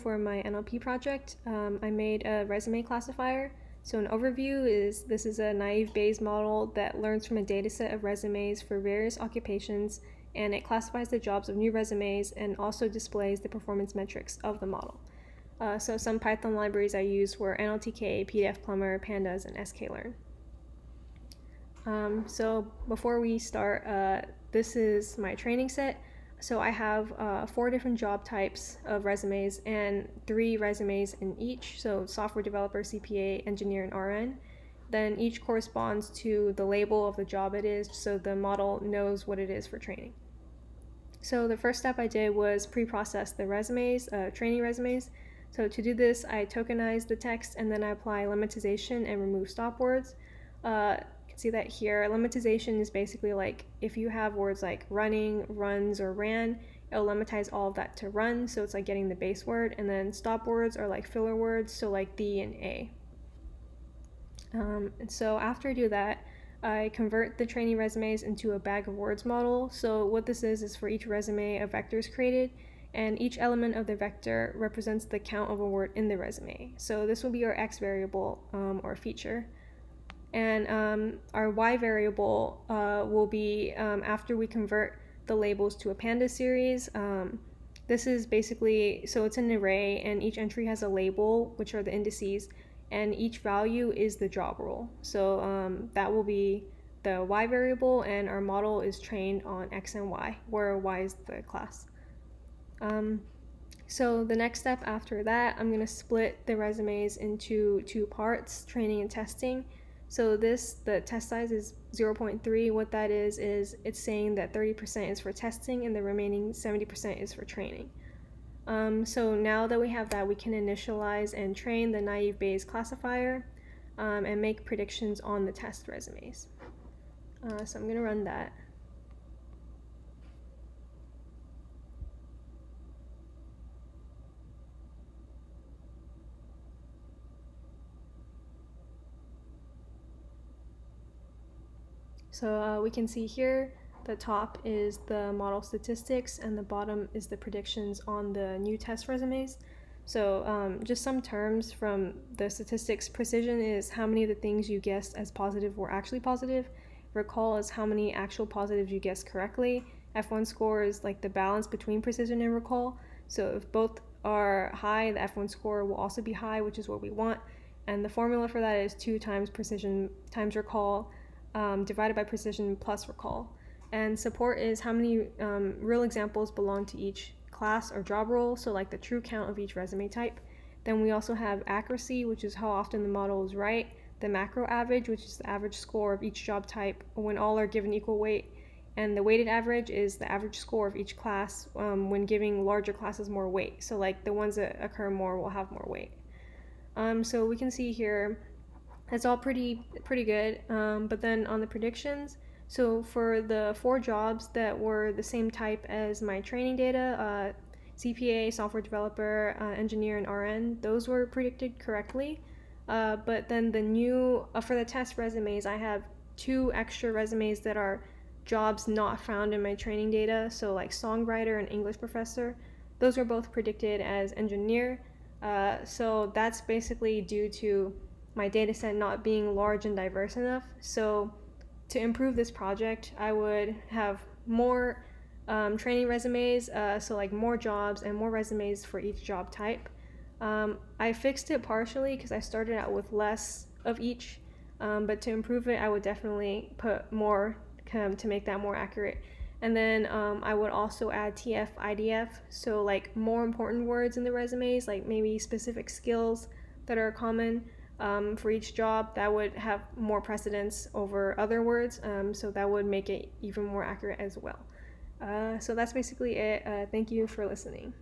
for my NLP project, I made a resume classifier. So an overview is this is a naive Bayes model that learns from a data set of resumes for various occupations, and it classifies the jobs of new resumes and also displays the performance metrics of the model. So some Python libraries I used were NLTK, PDFplumber, Pandas, and sklearn. So before we start, this is my training set. So I have 4 different job types of resumes and 3 resumes in each. So software developer, CPA, engineer, and RN. Then each corresponds to the label of the job it is, so the model knows what it is for training. So the first step I did was pre-process the resumes, training resumes. So to do this, I tokenize the text and then I apply lemmatization and remove stop words. You can see that here. Lemmatization is basically like if you have words like running, runs, or ran, it'll lemmatize all of that to run, so it's like getting the base word. And then stop words are like filler words, so like the and a. And so after I do that, I convert the training resumes into a bag of words model. So what this is for each resume, a vector is created, and each element of the vector represents the count of a word in the resume. So this will be our x variable or feature. And our y variable will be after we convert the labels to a panda series. This is basically, so it's an array and each entry has a label, which are the indices, and each value is the job role. So that will be the y variable, and our model is trained on x and y, where y is the class. So the next step after that, I'm going to split the resumes into 2 parts, training and testing. So the test size is 0.3. What that is it's saying that 30% is for testing and the remaining 70% is for training. So now that we have that, we can initialize and train the naive Bayes classifier and make predictions on the test resumes. So I'm going to run that. So we can see here the top is the model statistics and the bottom is the predictions on the new test resumes. So just some terms from the statistics. Precision is how many of the things you guessed as positive were actually positive. Recall is how many actual positives you guessed correctly. F1 score is like the balance between precision and recall. So if both are high, the F1 score will also be high, which is what we want. And the formula for that is 2 times precision times recall divided by precision plus recall. And support is how many real examples belong to each class or job role, so like the true count of each resume type. Then we also have accuracy, which is how often the model is right. The macro average, which is the average score of each job type when all are given equal weight. And the weighted average is the average score of each class when giving larger classes more weight. So like the ones that occur more will have more weight. So we can see here it's all pretty good. But then on the predictions, so for the 4 jobs that were the same type as my training data, CPA, software developer, engineer, and RN, those were predicted correctly. But then the new, for the test resumes, I have 2 extra resumes that are jobs not found in my training data. So like songwriter and English professor, those were both predicted as engineer. So that's basically due to my data set not being large and diverse enough. So to improve this project, I would have more training resumes, so like more jobs and more resumes for each job type. I fixed it partially because I started out with less of each, but to improve it, I would definitely put more to make that more accurate. And then I would also add TF, IDF, so like more important words in the resumes, like maybe specific skills that are common for each job that would have more precedence over other words, so that would make it even more accurate as well. So that's basically it. Thank you for listening.